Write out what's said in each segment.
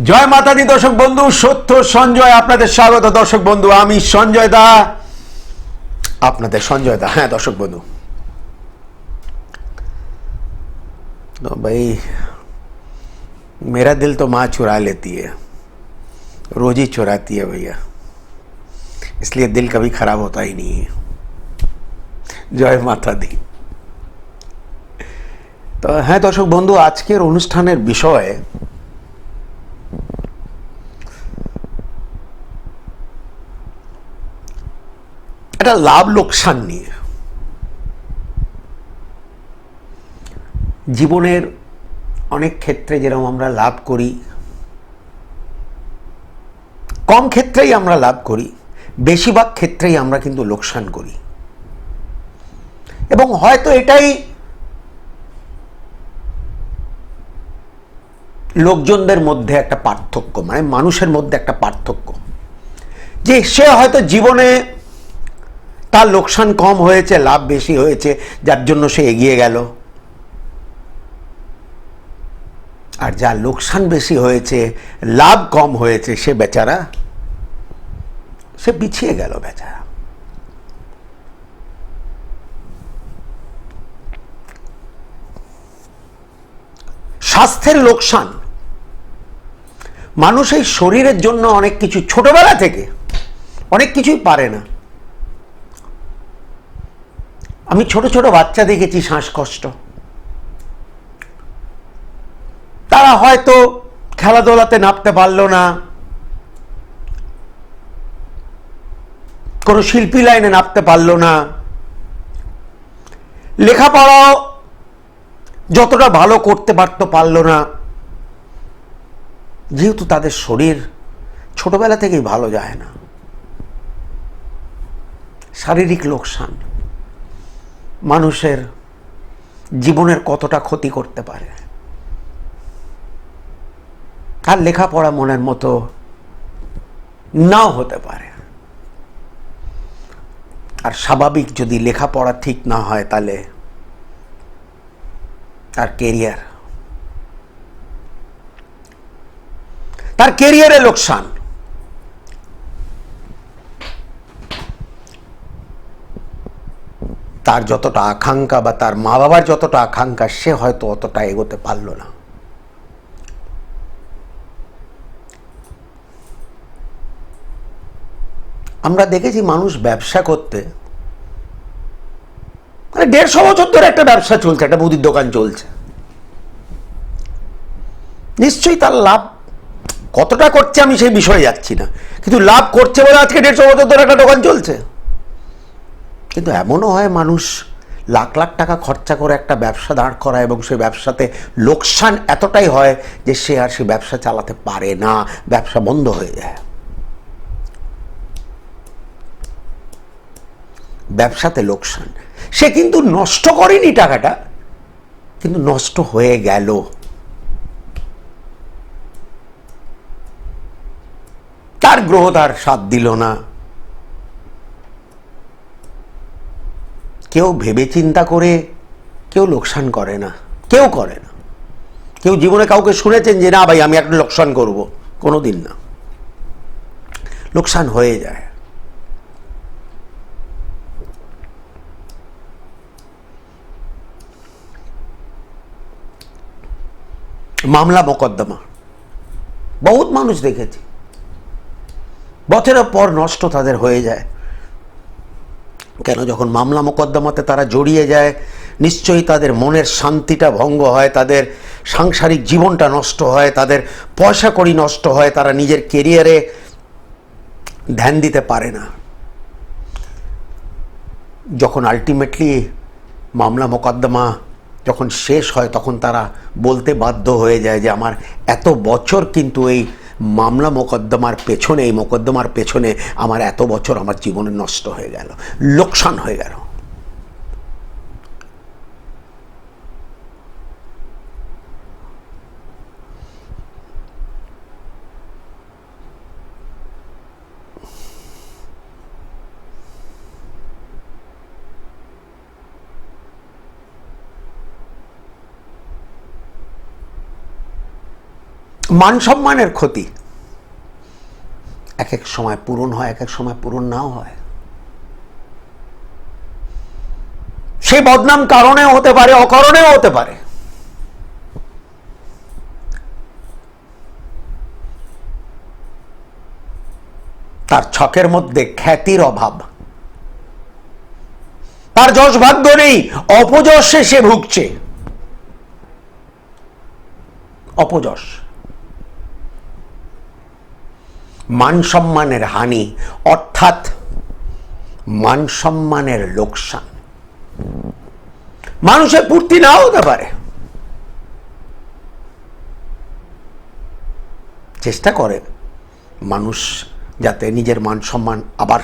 জয় মাতা দি দর্শক বন্ধু, সত্য সঞ্জয় আপনাদের স্বাগত। দর্শক বন্ধু, আমি সঞ্জয় দা, আপনাদের সঞ্জয় দা। হ্যাঁ দর্শক বন্ধু, तो भाई मेरा दिल तो माँ चुरा लेती है, रोज ही चुराती है भैया, इसलिए दिल कभी खराब होता ही नहीं है। জয় মাতা দি। তো হ্যাঁ দর্শক বন্ধু, আজকের অনুষ্ঠানের বিষয় এটা লাভ লোকসান নিয়ে। জীবনের অনেক ক্ষেত্রে যেরকম আমরা লাভ করি, কম ক্ষেত্রেই আমরা লাভ করি, বেশিরভাগ ক্ষেত্রেই আমরা কিন্তু লোকসান করি। এবং হয়তো এটাই লোকজনদের মধ্যে একটা পার্থক্য, মানে মানুষের মধ্যে একটা পার্থক্য, যে সে হয়তো জীবনে তার লোকসান কম হয়েছে, লাভ বেশি হয়েছে, যার জন্য সে এগিয়ে গেল। আর যার লোকসান বেশি হয়েছে, লাভ কম হয়েছে, সে বেচারা সে পিছিয়ে গেল বেচারা। স্বাস্থ্যের লোকসান, মানুষ এই শরীরের জন্য অনেক কিছু ছোটবেলা থেকে অনেক কিছুই পারে না। আমি ছোট ছোট বাচ্চা দেখেছি শ্বাসকষ্ট, তারা হয়তো খেলাধুলাতে নামতে পারলো না, কোনো শিল্পী লাইনে নামতে পারলো না, লেখাপড়াও যতটা ভালো করতে পারলো না, যেহেতু তাদের শরীর ছোটবেলা থেকেই ভালো যায় না। শারীরিক লোকসান মানুষের জীবনের কতটা ক্ষতি করতে পারে। আর লেখাপড়া মনের মতো নাও হতে পারে। আর স্বাভাবিক যদি লেখাপড়া ঠিক না হয়, তাহলে তার কেরিয়ারে লোকসান। তার যতটা আকাঙ্ক্ষা বা তার মা বাবার যতটা আকাঙ্ক্ষা, সে হয়তো অতটা এগোতে পারলো না। আমরা দেখেছি মানুষ ব্যবসা করতে, মানে 150 বছর ধরে একটা ব্যবসা চলছে, একটা মুদির দোকান চলছে, নিশ্চয়ই তার লাভ কতটা করছে আমি সেই বিষয়ে যাচ্ছি না, কিন্তু লাভ করছে বলে আজকে 150 বছর ধরে একটা দোকান চলছে। কিন্তু এমনও হয় মানুষ লাখ লাখ টাকা খরচা করে একটা ব্যবসা দাঁড় করায় এবং সেই ব্যবসাতে লোকসান এতটাই হয় যে সে আর সে ব্যবসা চালাতে পারে না, ব্যবসা বন্ধ হয়ে যায়। ব্যবসাতে লোকসান, সে কিন্তু নষ্ট করেনি টাকাটা, কিন্তু নষ্ট হয়ে গেল। তার গ্রহ তার সাথ দিল না। কেউ ভেবে চিন্তা করে কেউ লোকসান করে না, কেউ করে না। কেউ জীবনে কাউকে শুনেছেন যে না ভাই আমি একটা লোকসান করব? কোনোদিন না। লোকসান হয়ে যায়। মামলা মোকদ্দমা বহুত মানুষ দেখেছি, বছরের পর নষ্ট তাদের হয়ে যায়। কেন? যখন মামলা মোকদ্দমাতে তারা জড়িয়ে যায়, নিশ্চয়ই তাদের মনের শান্তিটা ভঙ্গ হয়, তাদের সাংসারিক জীবনটা নষ্ট হয়, তাদের পয়সা কড়ি নষ্ট হয়, তারা নিজের কেরিয়ারে ধ্যান দিতে পারে না। যখন আলটিমেটলি মামলা মোকদ্দমা যখন শেষ হয়, তখন তারা বলতে বাধ্য হয়ে যায় যে আমার এত বছর কিন্তু এই মামলা মোকদ্দমার পেছনে, এই মোকদ্দমার পেছনে আমার এত বছর আমার জীবনে নষ্ট হয়ে গেল, লোকসান হয়ে গেল। মান সম্মানের ক্ষতি এক এক সময় পূরণ হয়, এক এক সময় পূরণ নাও হয়। সেই বদনাম কারণেও হতে পারে, অকারণেও হতে পারে। তার ছকের মধ্যে খ্যাতির অভাব, তার যশ ভাগ্য নেই, অপযশে সে ভুগছে। অপযশ, মান সম্মানের হানি, অর্থাৎ মান সম্মানের লোকসান। মানুষের পূর্তি নাও হতে পারে, চেষ্টা করে মানুষ যাতে নিজের মান সম্মান আবার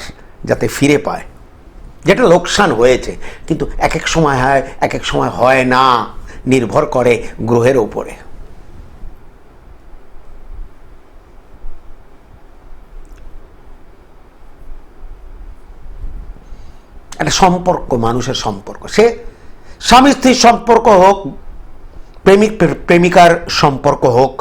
যাতে ফিরে পায়, যেটা লোকসান হয়েছে। কিন্তু এক এক সময় হয়, এক এক সময় হয় না, নির্ভর করে গ্রহের উপরে। একটা সম্পর্ক, মানুষের সম্পর্ক, সে স্বামী স্ত্রীর সম্পর্ক হোক, প্রেমিক প্রেমিকার সম্পর্ক হোক,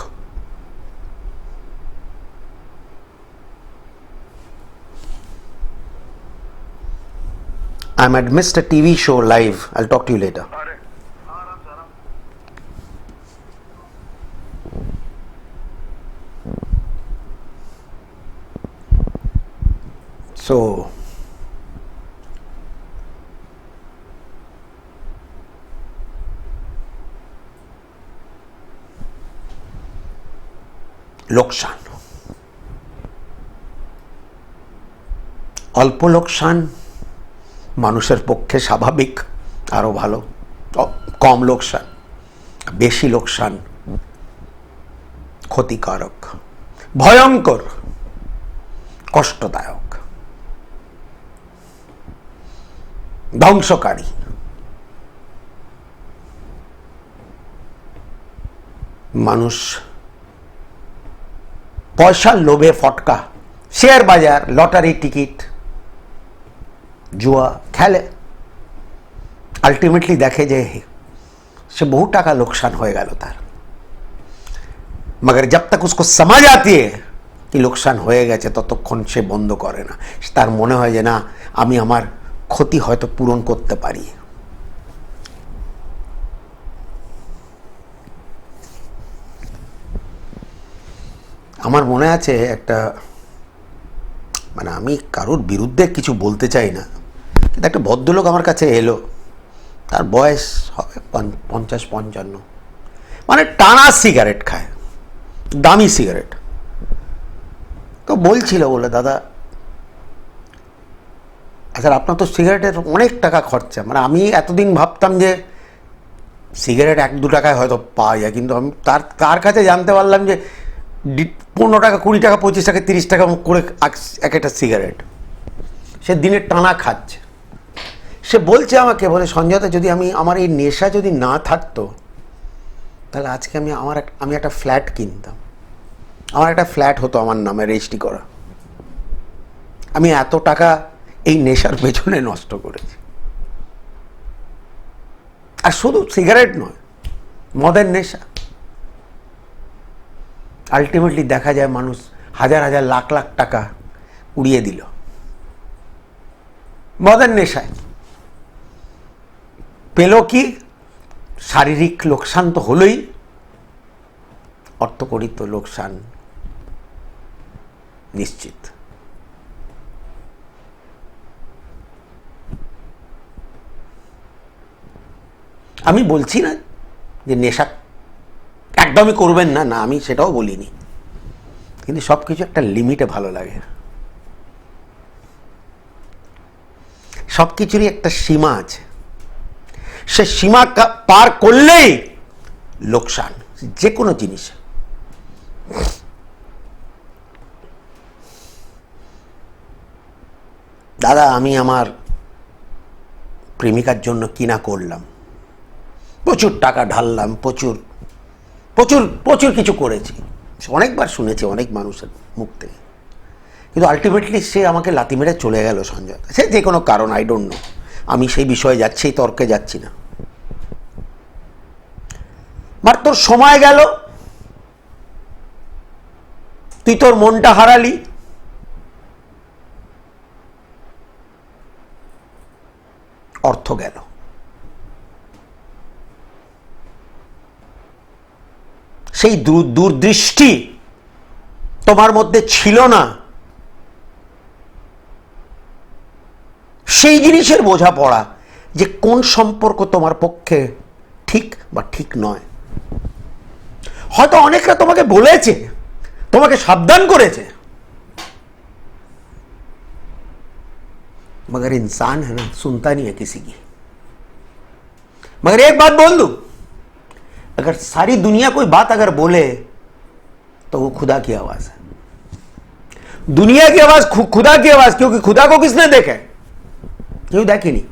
I'm at Mr. TV show live. I'll talk to you later. So, লোকসান, অল্প লোকসান মানুষের পক্ষে স্বাভাবিক, আরো ভালো। কম লোকসান, বেশি লোকসান ক্ষতিকারক, ভয়ঙ্কর, কষ্টদায়ক, ধ্বংসকারী। মানুষ পয়সার লোভে ফটকা, শেয়ার বাজার, লটারি টিকিট, জুয়া খেলে, আলটিমেটলি দেখে যে সে বহু টাকা লোকসান হয়ে গেল তার। মগর জব তক উসকো সমঝ আতি है কি লোকসান হয়ে গেছে, ততক্ষণ সে বন্ধ করে না। তার মনে হয় যে না, আমি আমার ক্ষতি হয়তো পূরণ করতে পারি। আমার মনে আছে একটা, মানে আমি কারোর বিরুদ্ধে কিছু বলতে চাই না, কিন্তু একটা ভদ্রলোক আমার কাছে এলো, তার বয়স হবে 50-55, মানে টানা সিগারেট খায়, দামি সিগারেট। তো বলছিল, বলে দাদা আচ্ছা আপনার তো সিগারেটের অনেক টাকা খরচা, মানে আমি এতদিন ভাবতাম যে সিগারেট 1-2 টাকায় হয়তো পাওয়া যায়, কিন্তু আমি তার কাছে জানতে পারলাম যে 15 টাকা, 20 টাকা, 25 টাকা, 30 টাকা করে এক একটা সিগারেট সে দিনে টানা খাচ্ছে। সে বলছে আমাকে, বলে সঞ্জয়দা, যদি আমার এই নেশা যদি না থাকতো, তাহলে আজকে আমি একটা ফ্ল্যাট কিনতাম, আমার একটা ফ্ল্যাট হতো আমার নামে রেজিস্ট্রি করা। আমি এত টাকা এই নেশার পেছনে নষ্ট করেছি। আর শুধু সিগারেট নয়, মদের নেশা। আলটিমেটলি দেখা যায় মানুষ হাজার হাজার লাখ লাখ টাকা উড়িয়ে দিল মদের নেশায়। পেল কি? শারীরিক লোকসান তো হলোই, অর্থকড়িত লোকসান নিশ্চিত। আমি বলছি না যে নেশা একদমই করবেন না, না আমি সেটাও বলিনি, কিন্তু সব কিছু একটা লিমিটে ভালো লাগে। সব কিছুরই একটা সীমা আছে, সে সীমা পার করলেই লোকসান, যে কোনো জিনিস। দাদা আমি আমার প্রেমিকার জন্য কিনা করলাম, প্রচুর টাকা ঢাললাম, প্রচুর প্রচুর প্রচুর কিছু করেছি, অনেকবার শুনেছি অনেক মানুষের মুখ থেকে, কিন্তু আলটিমেটলি সে আমাকে লাথি মেরে চলে গেল সঞ্জয়। সে যে কোনো কারণ, আই ডোন্ট নো, আমি সেই বিষয়ে যাচ্ছি, তর্কে যাচ্ছি না। মার তোর সময় গেল, তুই তোর মনটা হারালি, অর্থ গেল। সেই দূরদৃষ্টি তোমার মধ্যে ছিল না, সেই জিনিসের বোঝাপড়া যে কোন সম্পর্ক তোমার পক্ষে ঠিক বা ঠিক নয়। হয়তো অনেকরা তোমাকে বলেছে, তোমাকে সাবধান করেছে, मगर इंसान है ना, सुनता नहीं है किसी की। मगर एक बात बोल दूं, अगर सारी दुनिया कोई बात अगर बोले तो वो खुदा की आवाज है। दुनिया की आवाज खुदा की आवाज, क्योंकि खुदा को किसने देखा है? কেউ দেখেনি।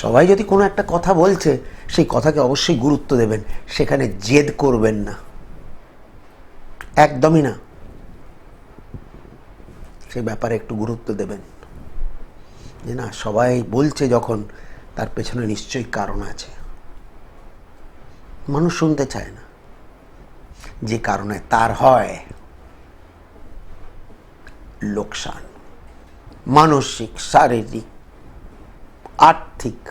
সবাই যদি কোনো একটা কথা বলছে সেই কথাকে অবশ্যই গুরুত্ব দেবেন, সেখানে জেদ করবেন না, একদমই না। সেই ব্যাপারে একটু গুরুত্ব দেবেন যে না, সবাই বলছে যখন, তার পেছনে নিশ্চয়ই কারণ আছে। মানুষ শুনতে চায় না, যে কারণে তার হয় লোকসান, মানসিক, শারীরিক, আর্থিক।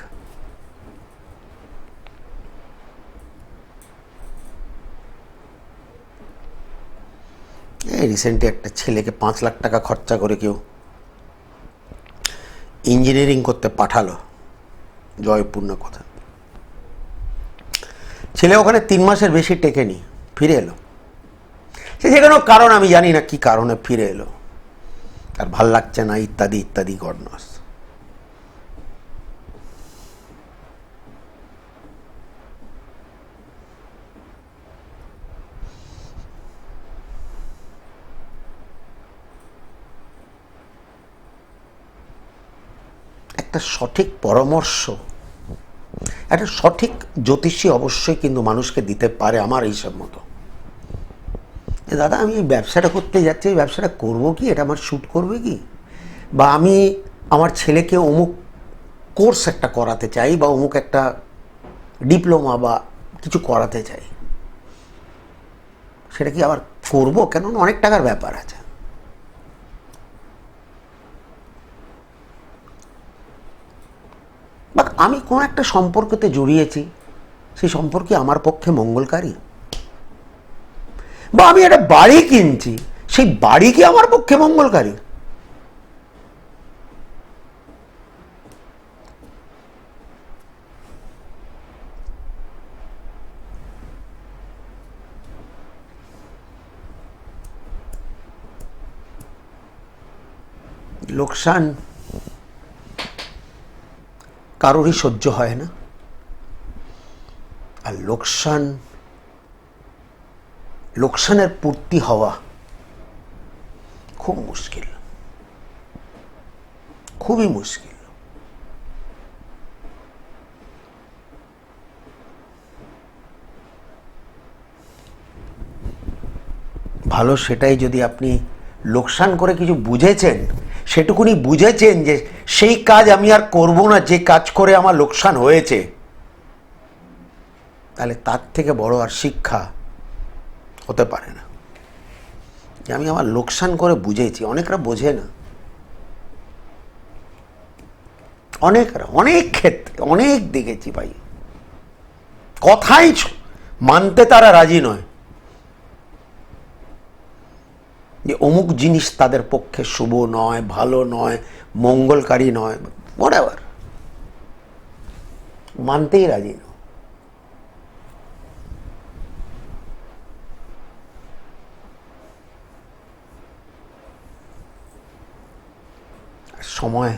এই রিসেন্টলি একটা ছেলেকে 5 লাখ টাকা খরচা করে কেউ ইঞ্জিনিয়ারিং করতে পাঠালো জয়পূর্ণ কথা। ছেলে ওখানে 3 মাসের বেশি টেকেনি, ফিরে এলো। সে যে কোনো কারণ, আমি জানি না কি কারণে ফিরে এলো, তার ভাল লাগছে না, ইত্যাদি ইত্যাদি, গড নোস। একটা সঠিক পরামর্শ, একটা সঠিক জ্যোতিষী অবশ্যই কিন্তু মানুষকে দিতে পারে আমার হিসাব মতো। দাদা আমি এই ব্যবসাটা করতে যাচ্ছি, এই ব্যবসাটা করবো কি, এটা আমার শ্যুট করবে কি, বা আমি আমার ছেলেকে অমুক কোর্স একটা করাতে চাই, বা অমুক একটা ডিপ্লোমা বা কিছু করাতে চাই, সেটা কি আবার করবো? কেননা অনেক টাকার ব্যাপার আছে। বা আমি কোন একটা সম্পর্কতে জড়িয়েছি, সেই সম্পর্কে আমার পক্ষে মঙ্গলকারী, বা আমি একটা বাড়ি কিনছি, সেই বাড়ি কি আমার পক্ষে মঙ্গলকারী? লোকসান কারোরই সহ্য হয় না, আর লোকসানের পূর্তি হওয়া খুব মুশকিল, খুবই মুশকিল। ভালো সেটাই যদি আপনি লোকসান করে কিছু বুঝেছেন, সেটুকুনি বুঝেছেন যে সেই কাজ আমি আর করব না যে কাজ করে আমার লোকসান হয়েছে, তাহলে তার থেকে বড় আর শিক্ষা হতে পারে না যে আমি আমার লোকসান করে বুঝেছি। অনেকরা বোঝে না, অনেকরা, অনেক ক্ষেত্রে, অনেক দেখেছি ভাই, কথাই মানতে তারা রাজি নয় যে অমুক জিনিস তাদের পক্ষে শুভ নয়, ভালো নয়, মঙ্গলকারী নয়, হোয়াটএভার, মানতেই রাজি নয়। সময়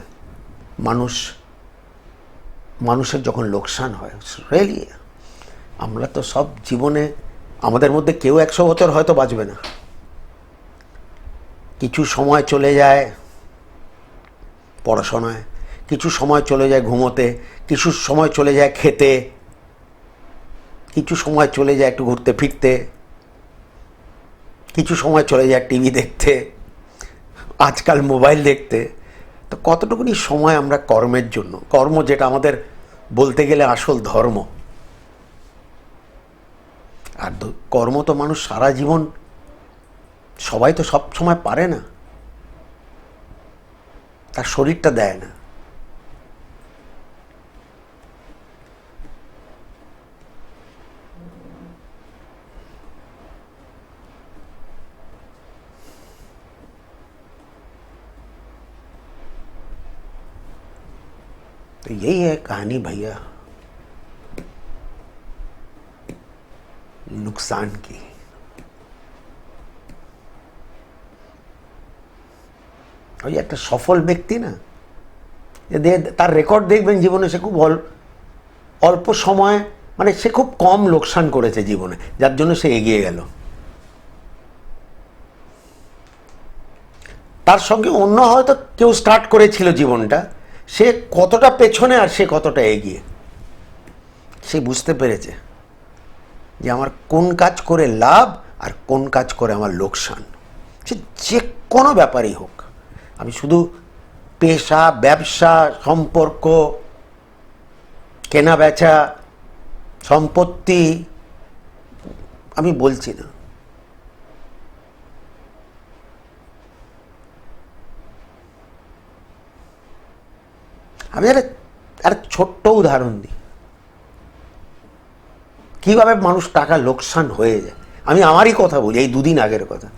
মানুষের যখন লোকসান হয়, রিয়েলি, আমরা তো সব জীবনে, আমাদের মধ্যে কেউ 100 বছর হয়তো বাঁচবে না। কিছু সময় চলে যায় পড়াশোনায়, কিছু সময় চলে যায় ঘুমোতে, কিছু সময় চলে যায় খেতে, কিছু সময় চলে যায় একটু ঘুরতে ফিরতে, কিছু সময় চলে যায় টিভি দেখতে, আজকাল মোবাইল দেখতে। তো কতটুকুনি সময় আমরা কর্মের জন্য, কর্ম যেটা আমাদের বলতে গেলে আসল ধর্ম, আর কর্ম তো মানুষ সারা জীবন, সবাই তো সব সময় পারে না, তার শরীরটা দেয় না। तो यही है कहानी भैया नुकसान की। ওই একটা সফল ব্যক্তি না, তার রেকর্ড দেখবেন জীবনে, সে খুব অল্প সময়, মানে সে খুব কম লোকসান করেছে জীবনে, যার জন্য সে এগিয়ে গেল। তার সঙ্গে অন্য হয়তো কেউ স্টার্ট করেছিল জীবনটা, সে কতটা পেছনে আর সে কতটা এগিয়ে, সে বুঝতে পেরেছে যে আমার কোন কাজ করে লাভ আর কোন কাজ করে আমার লোকসান। সে যে কোনো ব্যাপারই হোক, আমি শুধু পেশা, ব্যবসা, সম্পর্ক, কেনা বেচা, সম্পত্তি আমি বলছি না, আমি একটা ছোট্ট উদাহরণ দিই কিভাবে মানুষ টাকা লোকসান হয়ে যায়। আমি আমারই কথা বলি, এই দুদিন আগের কথা।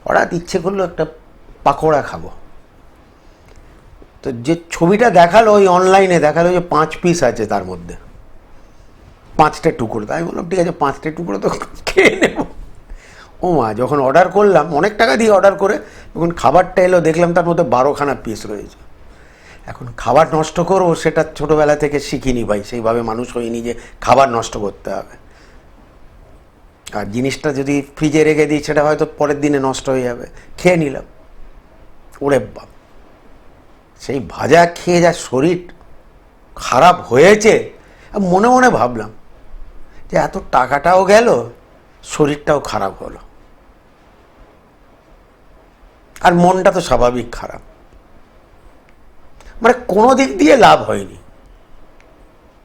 হঠাৎ ইচ্ছে করলো একটা পাকোড়া খাবো, তো যে ছবিটা দেখালো, ওই অনলাইনে দেখালো যে 5 পিস আছে, তার মধ্যে 5টে টুকরো। তাই বললাম ঠিক আছে, 5টে টুকরো তো খেয়ে নেব। ও মা, যখন অর্ডার করলাম, অনেক টাকা দিয়ে অর্ডার করে, যখন খাবারটা এলো দেখলাম তার মধ্যে 12খানা পিস রয়েছে। এখন খাবার নষ্ট করবো, সেটা ছোটোবেলা থেকে শিখিনি ভাই, সেইভাবে মানুষ হয়নি যে খাবার নষ্ট করতে হবে। আর জিনিসটা যদি ফ্রিজে রেখে দিই, সেটা হয়তো পরের দিনে নষ্ট হয়ে যাবে, খেয়ে নিলাম। ওরে বাপ, সেই ভাজা খেয়ে যা শরীর খারাপ হয়েছে, মনে মনে ভাবলাম যে এত টাকাটাও গেল, শরীরটাও খারাপ হলো, আর মনটা তো স্বাভাবিক খারাপ। মানে কোনো দিক দিয়ে লাভ হয়নি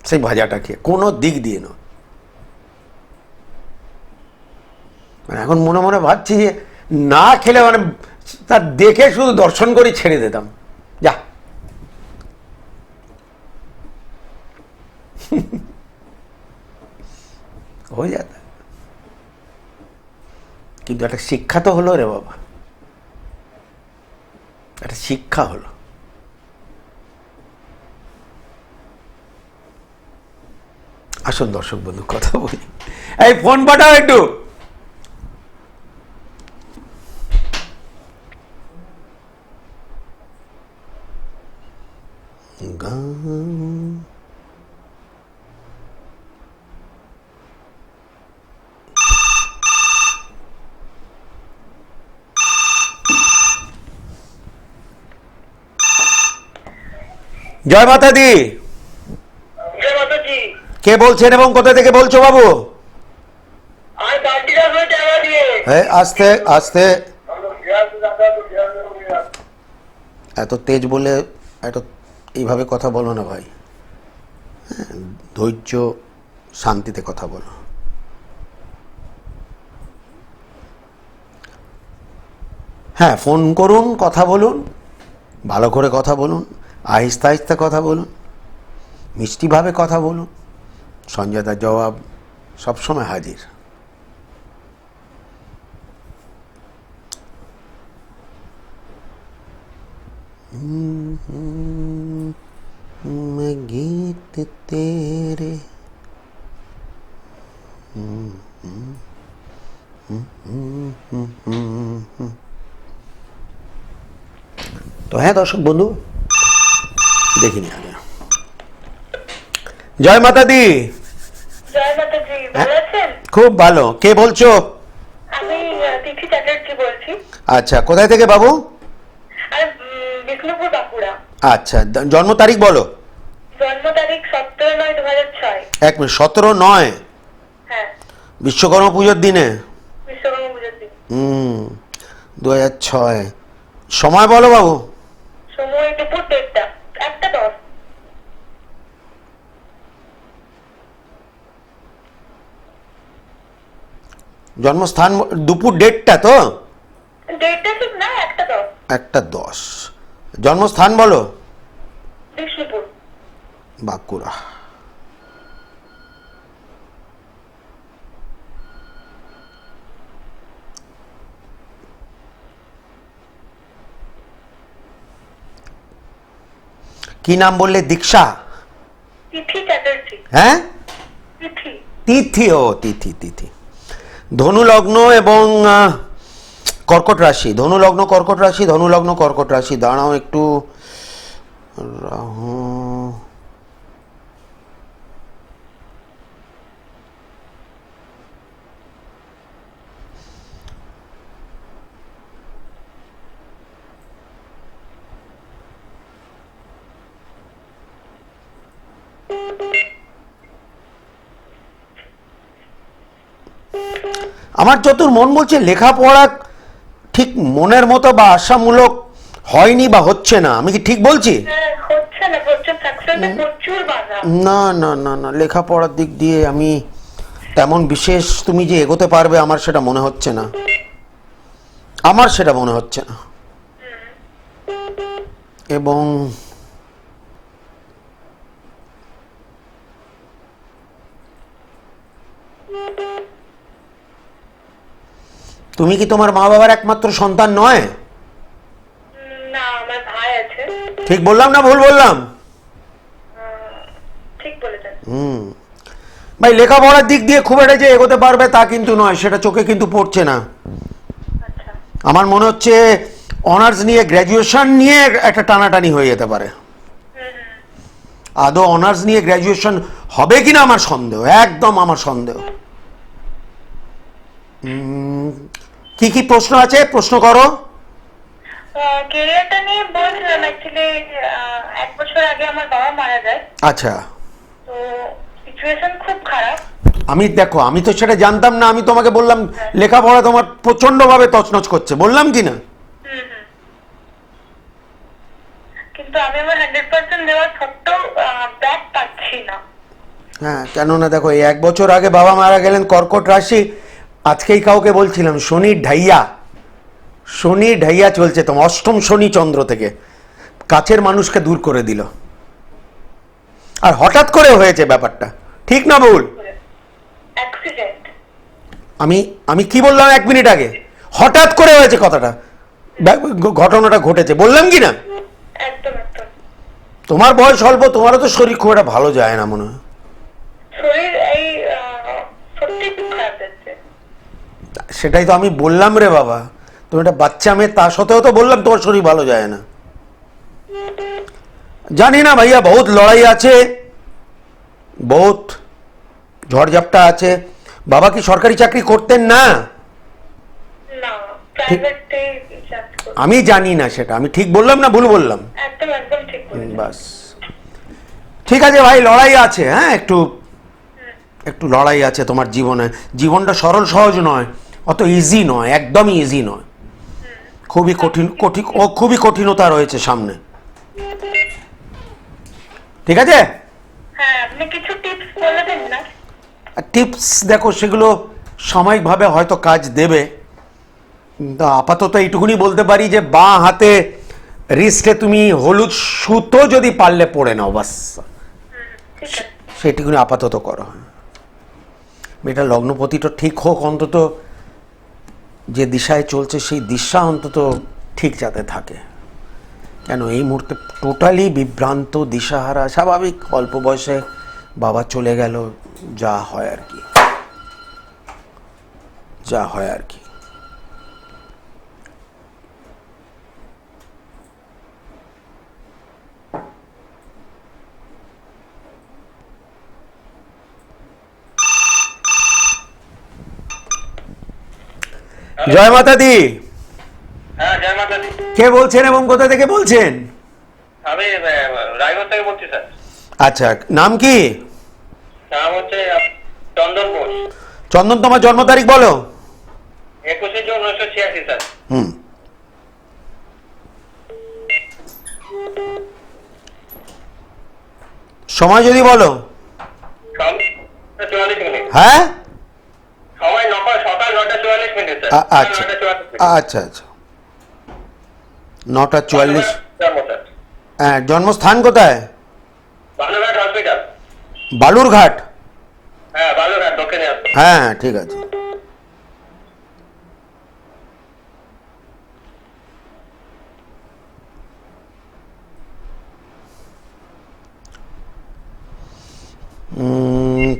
সেই ভাজাটা খেয়ে, কোনো দিক দিয়ে নয়। মানে এখন মনে মনে ভাবছি যে না খেলে, মানে তার দেখে শুধু দর্শন করে ছেড়ে দিতাম, যা। হয়ে যেত, কিন্তু একটা শিক্ষা তো হলো রে বাবা, একটা শিক্ষা হলো। আসুন দর্শক বন্ধু কথা বলি, এই ফোন পাঠাও একটু। জয় মাতা দি। কে বলছেন এবং কোথা থেকে বলছো বাবু? আস্তে আস্তে, এত তেজ বলে এত এইভাবে কথা বলো না ভাই, ধৈর্য শান্তিতে কথা বলো। হ্যাঁ, ফোন করুন, কথা বলুন, ভালো করে কথা বলুন, আহিস্তে আহিস্তে কথা বলুন, মিষ্টিভাবে কথা বলুন। সঞ্জয় দার জবাব সবসময় হাজির। গীত তেরে তো হ্যাঁ দর্শক বন্ধু, দেখিনি আগে। জয় মাতা দি। জয় মাতাজি, ভালো আছেন? খুব ভালো। কে বলছো? আমি তিথি চ্যাটার্জি বলছি। আচ্ছা, কোথায় থেকে বাবু? আর বিষ্ণুপুর, বাঁকুড়া। আচ্ছা, জন্ম তারিখ বলো। জন্ম তারিখ 17/9/2006। 1 মিনিট, 17/9? হ্যাঁ, বিশ্বকর্মা পুজোর দিনে। বিশ্বকর্মা পুজোর দিন। 2006। সময় বলো বাবু। সময় দুপুর 1টা, 1টা 10। জন্মস্থান দুপুর ডেটটা তো? ডেটটা ঠিক না, 1:10। 1:10। জন্মস্থান বলো? বিষ্ণুপুর। বাঁকুড়া। কি নাম বললে? দীক্ষা? তিথি চ্যাটার্জি। হ্যাঁ, তিথি। তিথি। ও তিথি, তিথি। ধনু লগ্ন এবং কর্কট রাশি। ধনু লগ্ন কর্কট রাশি, ধনু লগ্ন কর্কট রাশি। দাঁড়াও একটু। রাহু। আমার যতদূর মন বলছে লেখাপড়া ঠিক মনের মতো বা আশামূলক হয়নি বা হচ্ছে না। আমি কি ঠিক বলছি? হ্যাঁ, হচ্ছে না, প্রচুর সাকসেসে প্রচুর বাধা। না না না না, লেখাপড়ার দিক দিয়ে আমি তেমন বিশেষ তুমি যে এগোতে পারবে আমার সেটা মনে হচ্ছে না। আমার সেটা মনে হচ্ছে না। এবং তুমি কি তোমার মা বাবার একমাত্র সন্তান নয়? না, আমার ভাই আছে। ঠিক বললাম না ভুল বললাম? ঠিক বলেছেন। ভাই লেখাপড়ার দিক দিয়ে খুব একটা যে এগোতে পারবে তা কিন্তু নয়, সেটা চোখে কিন্তু পড়ছে না। আচ্ছা। আমার মনে হচ্ছে অনার্স নিয়ে গ্র্যাজুয়েশন নিয়ে একটা টানাটানি হয়ে যেতে পারে। আদৌ অনার্স নিয়ে গ্র্যাজুয়েশন হবে কিনা আমার সন্দেহ, একদম আমার সন্দেহ। কি কি প্রশ্ন আছে? প্রশ্ন করো। ক্যারিয়ারটা নিয়ে বলছিলাম। অ্যাকচুয়ালি 1 বছর আগে আমার বাবা মারা যায়। আচ্ছা। তো সিচুয়েশন খুব খারাপ। আমি দেখো, আমি তো সেটা জানতাম না। আমি তোমাকে বললাম লেখাপড়া তোমার প্রচন্ড ভাবে তছনছ করছে, বললাম কি না? কিন্তু আমি আমার 100% দেওয়ার সত্ত্বেও ব্যাক পাচ্ছি না। হ্যাঁ, কেননা দেখো এই 1 বছর আগে বাবা মারা গেলেন, কর্কট রাশি। আজকেই কাউকে বলছিলাম শনির ঢাইয়া, শনির ঢাইয়া চলছে তোমার, অষ্টম শনি চন্দ্র থেকে কাছের মানুষকে দূর করে দিল। আর হঠাৎ করে হয়েছে ব্যাপারটা, ঠিক না ভুল? অ্যাক্সিডেন্ট। আমি কি বললাম 1 মিনিট আগে? হঠাৎ করে হয়েছে কথাটা, ঘটনাটা ঘটেছে, বললাম কি না? একদম একদম। তোমার বয়স অল্প, তোমারও তো শরীর খুব একটা ভালো যায় না মনে হয়। শরীর এই সত্যি খুব খারাপ যাচ্ছে। সেটাই তো আমি বললাম রে বাবা, তুমি একটা বাচ্চা মেয়ে, তা সত্ত্বেও তো বললাম তোমার শরীর ভালো যায় না। জানি না ভাইয়া, বহুত লড়াই আছে, বহুত ঝড়ঝাপটা আছে। বাবা কি সরকারি চাকরি করতেন না? না, প্রাইভেটে চাকরি করি। আমি জানি না সেটা, আমি ঠিক বললাম না ভুল বললাম? একদম একদম ঠিক বলেছেন। বাস, ঠিক আছে ভাই, লড়াই আছে। হ্যাঁ, একটু একটু লড়াই আছে তোমার জীবনে। জীবনটা সরল সহজ নয়, অত ইজি নয়, একদমই ইজি নয়। খুবই কঠিন কঠিন ও খুবই কঠিনতা রয়েছে সামনে। ঠিক আছে? হ্যাঁ, আপনি কিছু টিপস বলে দিন না। টিপস দেখো, সেগুলো সাময়িকভাবে হয়তো কাজ দেবে। তা আপাতত এইটুকুনি বলতে পারি যে বাঁ হাতে রিস্টে তুমি হলুদ সুতো যদি পারলে পরে নাও, বাস ঠিক আছে। সেটুকুনি আপাতত করো। এটা লগ্নপতিটা ঠিক হোক, অন্তত যে দিশায় চলছে সেই দিশা অন্তত ঠিক যাতে থাকে। কেন এই মুহূর্তে টোটালি বিভ্রান্ত, দিশাহারা। স্বাভাবিক, অল্প বয়সে বাবা চলে গেল, যা হয় আর কি, যা হয় আর কি। জয় মাতা দি। হ্যাঁ, জয় মাতা দি। কে বলছেন এবং কোথা থেকে বলছেন? আমি রায়গঞ্জ থেকে বলছি স্যার। আচ্ছা, নাম কি? নাম হচ্ছে চন্দন বোস। চন্দন, তোমার জন্ম তারিখ বলো। 21শে জুন 1986 স্যার। সময় যদি বলো। 44 মিনিট। হ্যাঁ, সময় সকাল 9টা মিনিট স্যার। আচ্ছা 9টা 44 মিনিট। আচ্ছা আচ্ছা 9:44। জন্ম স্যার। হ্যাঁ, জন্মস্থান কোথায়? বালুরঘাট হসপিটাল। বালুরঘাট। হ্যাঁ, বালুরঘাট দক্ষিণে আসবে। হ্যাঁ হ্যাঁ, ঠিক আছে।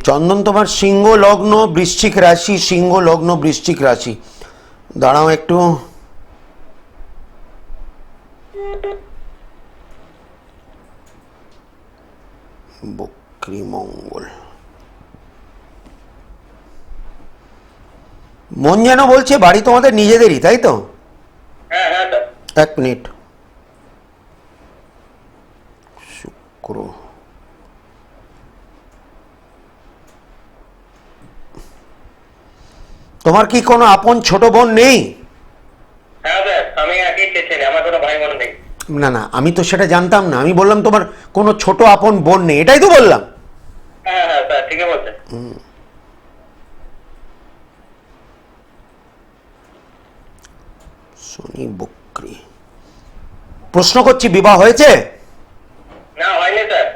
চন্দন, তোমার সিংহ লগ্ন বৃশ্চিক রাশি, সিংহ লগ্ন বৃশ্চিক রাশি। দাঁড়াও একটু। বক্রী মঙ্গল। মন যেন বলছে বাড়ি তোমাদের নিজেদেরই, তাই তো? হ্যাঁ হ্যাঁ স্যার। এক মিনিট। শুক্র, তোমার কি কোনো আপন ছোট বোন নেই? হ্যাঁ স্যার, আমি একই ছেলে, আমার কোনো ভাই বোন নেই। না না, আমি তো সেটা জানতাম না। আমি বললাম তোমার কোনো ছোট আপন বোন নেই, এটাই তো বললাম। হ্যাঁ হ্যাঁ স্যার, ঠিকই বলছেন। শনি বক্রী। প্রশ্ন করছি, বিবাহ হয়েছে? না, হয়নি স্যার।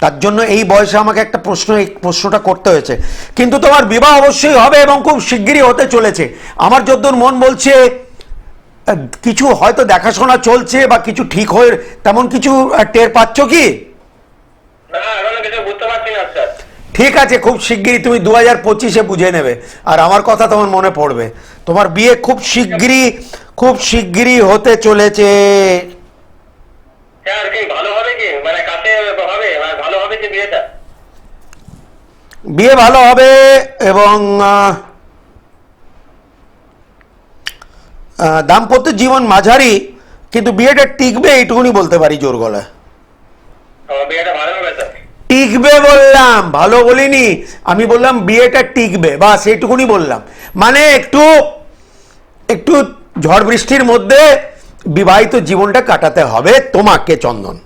তার জন্য এই বয়সে আমাকে একটা এই প্রশ্নটা করতে হয়েছে। কিন্তু তোমার বিবাহ অবশ্যই হবে এবং খুব শিগগিরই হতে চলেছে। আমার যদ্দূর মন বলছে কিছু হয়তো দেখাশোনা চলছে বা কিছু ঠিক হয়ে তেমন কিছু টের পাচ্ছ কি? না, এখনো কিছু বুঝতে পারছি না স্যার। ঠিক আছে, খুব শিগগিরই তুমি 2025-এ বুঝে নেবে। আর আমার কথা তোমার মনে পড়বে। তোমার বিয়ে খুব শিগগিরই হতে চলেছে। স্যার, কি ভালো হবে কি, মানে কাছে হবে, মানে ভালো হবে কি বিয়েটা? বিয়ে ভালো হবে এবং দাম্পত্য জীবন মাঝারি, কিন্তু বিয়েটা টিকবে এইটুকুনি বলতে পারি জোর গলায়। বিয়েটা ভালো হবে স্যার। টিকবে বললাম, ভালো বলিনি। আমি বললাম বিয়েটা টিকবে, বাস এইটুকুনি বললাম। মানে একটু একটু ঝড় বৃষ্টির মধ্যে বিবাহিত জীবনটা কাটাতে হবে তোমাকে, চন্দন।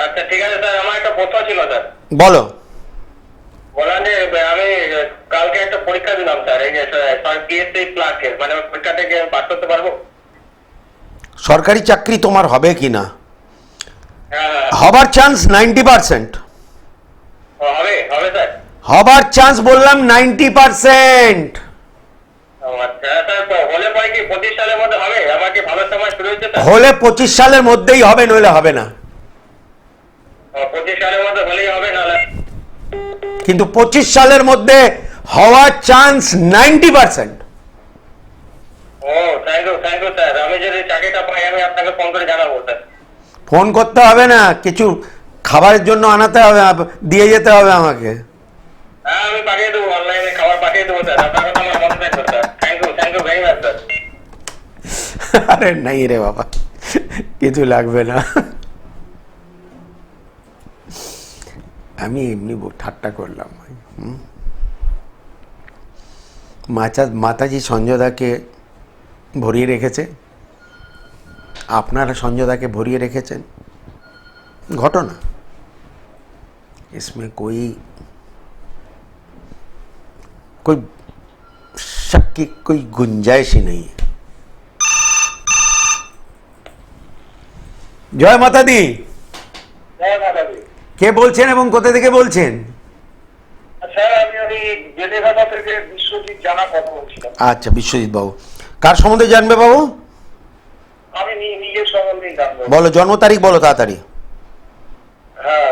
আচ্ছা ঠিক আছে স্যার, আমার একটা প্রশ্ন ছিল স্যার। বলো। বললাম যে আমি কালকে একটা পরীক্ষা দিলাম স্যার, এই যে পিএসসি ক্লার্কের, মানে পরীক্ষা থেকে পাস করতে পারবো? সরকারি চাকরি তোমার হবে কিনা? হ্যাঁ হ্যাঁ। হবার চান্স 90%। হবে হবে স্যার। হবার চান্স বললাম 90%। আচ্ছা স্যার, তো হলে পরে কি 25 সালের মধ্যে হবে? আমার কি ভালো সময় শুরু হয়েছে স্যার? হলে 25 সালের মধ্যেই হবে, নইলে হবে না। 25 সালের মধ্যে হলেই হবে, নাহলে? কিন্তু 25 সালের মধ্যে হওয়ার চান্স 90%। ও, থ্যাংক ইউ স্যার। আমি যদি চাকরিটা পাই আমি আপনাকে ফোন করে জানাবো স্যার। ফোন করতে হবে না, কিছু খাবারের জন্য আনাতে হবে, দিয়ে যেতে হবে আমাকে। হ্যাঁ, আমি পাঠিয়ে দেবো, অনলাইনে খাবার পাঠিয়ে দেবো স্যার। আপনার কথা আমার মনে থাকবে sir. Thank you very much sir. আরে নাই রে বাবা, কিছু লাগবে না। আমি এমনি ঠাট্টা করলাম। মাতাজি সঞ্জয়দাকে ভরিয়ে রেখেছে, আপনারা সঞ্জয়দাকে ভরিয়ে রেখেছেন। ঘটনা, इसमें कोई शक की कोई गुंजाइश ही नहीं है। জয় মাতা দি। হ্যাঁ দাদাজি। কে বলছেন এবং কোথা থেকে বলছেন? স্যার, আমি ওই জেনেভা থেকে বিশ্বজিৎ জানা কথা বলছিলাম। আচ্ছা, বিশ্বজিৎ বাবু, কার সম্বন্ধে জানবে বাবু? আমি নিজের সম্বন্ধেই জানবো। বলো, জন্ম তারিখ বলো তাড়াতাড়ি। হ্যাঁ,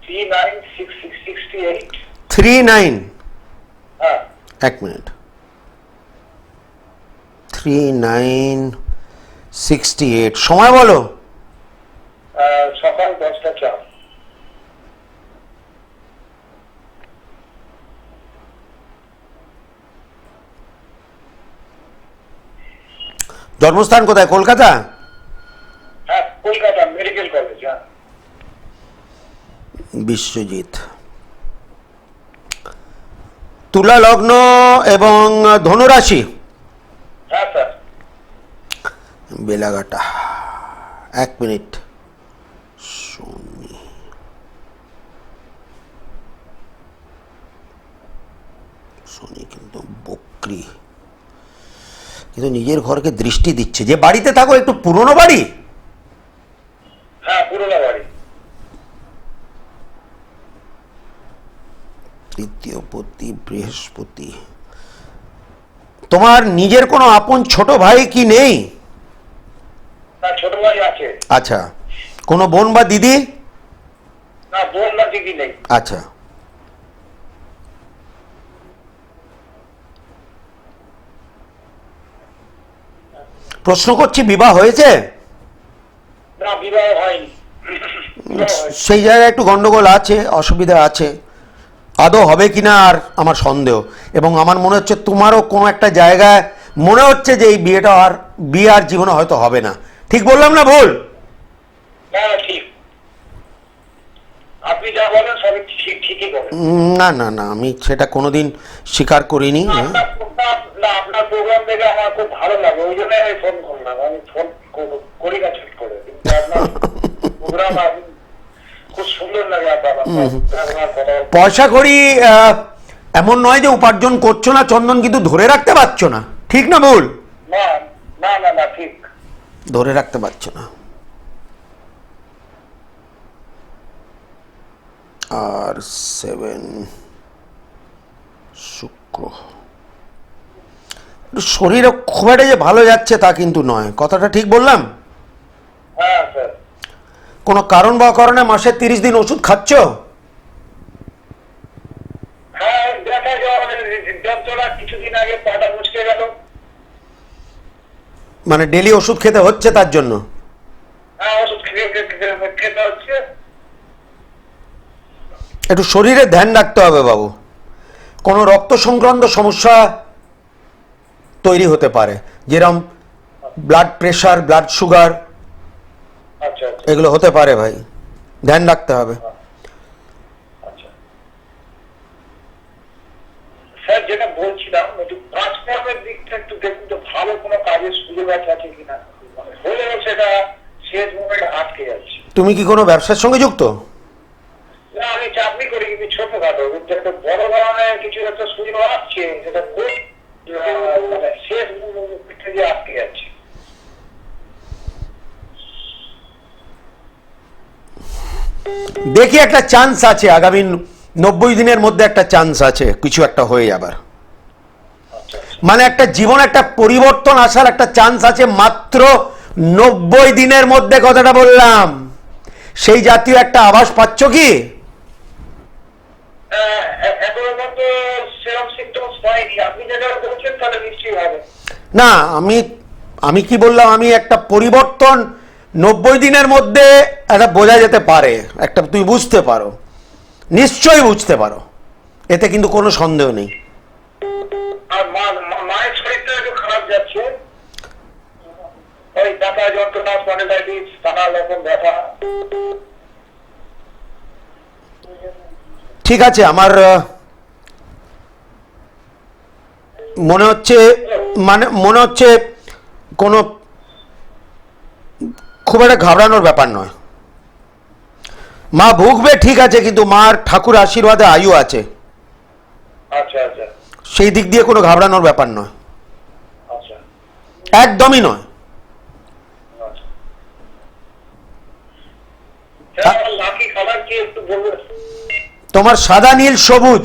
396668। 39। হ্যাঁ। এক মিনিট। 3968। সময় বলো। সকাল 10টা 4। জন্মস্থান কোথায়? কলকাতা? হ্যাঁ, কলকাতা মেডিকেল কলেজ। হ্যাঁ। বিশ্বজিৎ, তুলা লগ্ন এবং ধনুরাশি। হ্যাঁ স্যার। বেলাঘাটা। এক মিনিট। শনি, শনি কিন্তু বকরি, কিন্তু নিজের ঘরকে দৃষ্টি দিচ্ছে। যে বাড়িতে থাকো একটু পুরনো বাড়ি? হ্যাঁ, পুরোনো বাড়ি। তৃতীয় পতি বৃহস্পতি। তোমার নিজের কোনো আপন ছোট ভাই কি নেই? না, ছোট ভাই আছে। আচ্ছা, কোনো বোন বা দিদি? না, বোন না দিদি নেই। আচ্ছা, প্রশ্ন করছি, বিবাহ হয়েছে? না, বিবাহ হয়নি। বিবাহ হয়নি। সেই জায়গায় একটু গন্ডগোল আছে, অসুবিধা আছে। আদৌ হবে কিনা আর আমার সন্দেহ। এবং আমার মনে হচ্ছে তোমারও কোনো একটা জায়গায় মনে হচ্ছে যে এই বিয়েটা আর বিয়ে আর জীবনে হয়তো হবে না। ঠিক বললাম না ভুল? হ্যাঁ, ঠিক। আপনি যা বলেন সবই ঠিকই বলেন। না না না, আমি সেটা কোনোদিন স্বীকার করিনি। আপনার প্রোগ্রাম দেখে আমার খুব ভালো লাগে, ওই জন্য আমি ফোন করলাম। আমি ফোন করি না ঠিক করে, কিন্তু আপনার প্রোগ্রাম খুব সুন্দর লাগে। আপনার কথা পয়সা করি এমন নয় যে উপার্জন করছো না চন্দন, কিন্তু ধরে রাখতে পারছো না। ঠিক না ভুল? না না না না, ঠিক। ধরে রাখতে পারছো না। আর 7 শুক্র, শরীরে খুব একটা যে ভালো যাচ্ছে তা কিন্তু নয়। কথাটা ঠিক বললাম? হ্যাঁ স্যার। কোনো কারণ বা কারণে মাসে 30 দিন ওষুধ খাচ্ছ? হ্যাঁ, দেখা যাওয়া যন্ত্রণা কিছুদিন আগে পাটা মুচকে গেল। মানে ডেলি ওষুধ খেতে হচ্ছে তার জন্য? হ্যাঁ, ওষুধ খেতে হচ্ছে। একটু শরীরে ধ্যান রাখতে হবে বাবু। কোনো রক্ত সংক্রান্ত সমস্যা তৈরি হতে পারে, যেরকম ব্লাড প্রেশার, ব্লাড সুগার, আচ্ছা আচ্ছা এগুলো হতে পারে ভাই, ধ্যান রাখতে হবে। আচ্ছা স্যার, যেটা বলছিলাম একটু কাজকর্মের দিকটা একটু দেখুন তো, ভালো কোনো কাজের সুযোগ আছে কিনা। মানে হলেও সেটা শেষ মোমেন্টে আটকে যাচ্ছে। তুমি কি কোনো ব্যবসার সঙ্গে যুক্ত? না, আমি চাকরি করি, কিন্তু ছোটখাটো, কিন্তু একটা বড় ধরনের কিছু একটা সুযোগ আসছে, সেটা খুব মানে শেষ মুহূর্তে যে আটকে যাচ্ছে। দেখি একটা চান্স আছে, আগামী 90 দিনের মধ্যে একটা চান্স আছে কিছু একটা হয়ে যাবার। মানে একটা জীবন, একটা পরিবর্তন আসার একটা চান্স আছে মাত্র 90 দিনের মধ্যে। কথাটা বললাম, সেই জাতীয় একটা আভাস পাচ্ছ কি? এখনো পর্যন্ত সেরকম সিমটমস পাইনি। আপনি যেটা বলছেন তাহলে নিশ্চয়ই হবে। না, আমি কি বললাম, আমি একটা পরিবর্তন 90 দিনের মধ্যে একটা বোঝা যেতে পারে, একটা তুমি বুঝতে পারো, নিশ্চয়ই বুঝতে পারো, এতে কিন্তু কোনো সন্দেহ নেই। আর মায়ের শরীরটা একটু খারাপ যাচ্ছে, ওই ব্যথা যন্ত্রণা, স্পন্ডিলাইটিস, নানা রকম ব্যথা। ঠিক আছে, আমার মনে হচ্ছে কোনো খুব একটা ঘাবড়ানোর ব্যাপার নয়। মা ভুগবে ঠিক আছে, কিন্তু মার ঠাকুর আশীর্বাদে আয়ু আছে, আচ্ছা আচ্ছা সেই দিক দিয়ে কোনো ঘাবড়ানোর ব্যাপার নয়, আচ্ছা একদমই নয়। আচ্ছা। লাকি খাবার কি একটু বলবেন? তোমার সাদা, নীল, সবুজ,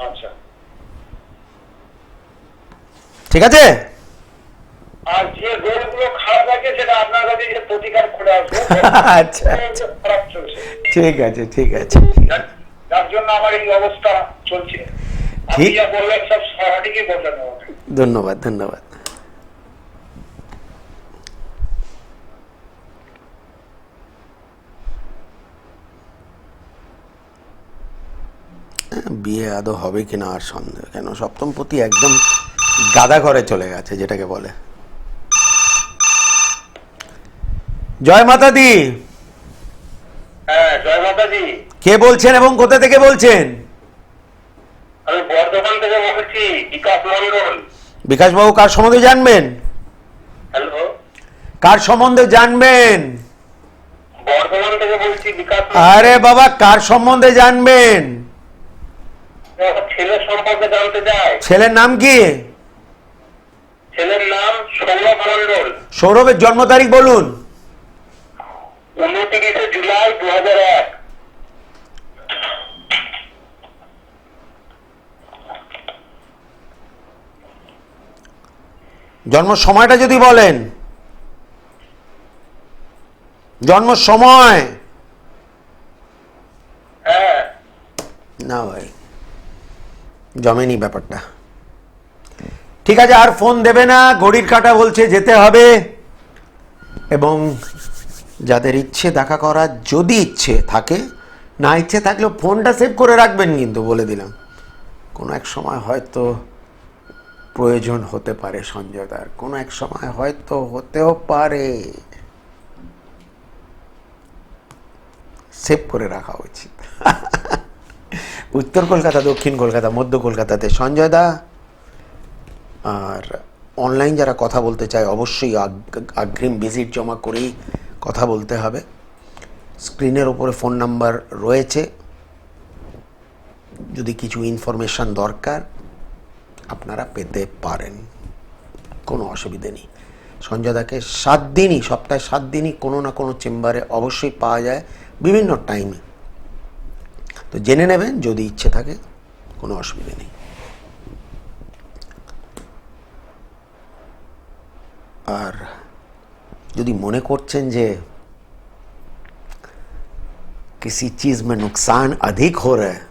আচ্ছা। ঠিক আছে? আর যে রোগগুলো খারাপ আছে সেটা আপনার কাছে যে প্রতিকার করে আসবে। আচ্ছা খারাপ চলছে, ঠিক আছে, ঠিক আছে। যার জন্য আমার এই অবস্থা চলছে। আপনি ঠিক। যা বললেন সব সঠিকই বললেন আমাকে। ধন্যবাদ, ধন্যবাদ। বিয়ে আদৌ হবে কিনা আর সন্দেহ কেন, সপ্তমপতি একদম গাদা ঘরে চলে গেছে, যেটাকে বলে। জয় মাতা দি। হ্যাঁ, জয় মাতাজি। কে বলছেন এবং কোথা থেকে বলছেন? আমি বর্ধমান থেকে বলছি, বিকাশ মন্ডল। বিকাশবাবু, কার সম্বন্ধে জানবেন? হ্যালো, কার সম্বন্ধে জানবেন? বর্ধমান থেকে বলছি, বিকাশ। আরে বাবা, কার সম্বন্ধে জানবেন? আমার ছেলের সম্পর্কে জানতে চাই। ছেলের নাম কি? ছেলের নাম সৌরভ মন্ডল। সৌরভের জন্ম তারিখ বলুন। 29 জুলাই 2001। জন্ম সময়টা যদি বলেন। জন্ম সময় হ্যাঁ, না ভাই, জমেনি ব্যাপারটা। ঠিক আছে, আর ফোন দেবে না, ঘড়ির কাঁটা বলছে যেতে হবে। এবং যাদের ইচ্ছে দেখা করার, যদি ইচ্ছে থাকে, না ইচ্ছে থাকলেও ফোনটা সেভ করে রাখবেন, কিন্তু বলে দিলাম কোনো এক সময় হয়তো প্রয়োজন হতে পারে সঞ্জয় দার, কোনো এক সময় হয়তো হতেও পারে। সেভ করে রাখা উচিত। উত্তর কলকাতা, দক্ষিণ কলকাতা, মধ্য কলকাতাতে সঞ্জয় দা। আর অনলাইন যারা কথা বলতে চায় অবশ্যই অগ্রিম ভিজিট জমা করেই কথা বলতে হবে। স্ক্রিনের ওপরে ফোন নাম্বার রয়েছে, যদি কিছু ইনফরমেশান দরকার আপনারা পেতে পারেন, কোনো অসুবিধে নেই। সঞ্জয় দাকে 7 দিনই, সপ্তাহে 7 দিনই কোনো না কোনো চেম্বারে অবশ্যই পাওয়া যায়, বিভিন্ন টাইমে। তো জেনে নেবেন যদি ইচ্ছে থাকে, কোনো অসুবিধে নেই। আর যদি মনে করছেন যে किसी चीज में नुकसान अधिक हो रहा है,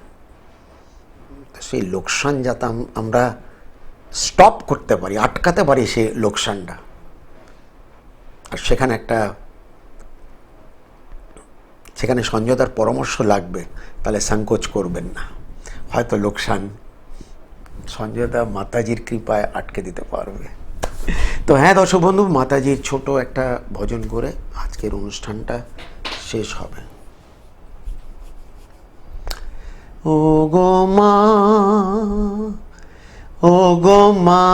সেই লোকসান যাতে আমরা স্টপ করতে পারি, আটকাতে পারি সেই লোকসানটা, আর সেখানে সঞ্জয়দার পরামর্শ লাগবে, তাহলে সংকোচ করবেন না। হয়তো লোকসান সঞ্জয়দা মাতাজির কৃপায় আটকে দিতে পারবে। তো হ্যাঁ দর্শক বন্ধু, মাতাজির ছোট একটা ভজন করে আজকের অনুষ্ঠানটা শেষ হবে। ও গো মা, ও গো মা,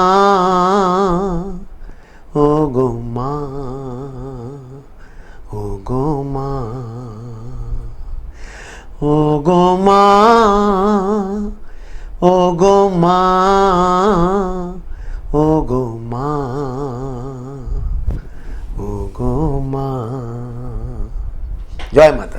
ও গো মা, ও গো মা, ও গো মা, ও গো মা, ও গো মা, ও গো মা। জয় মাতা।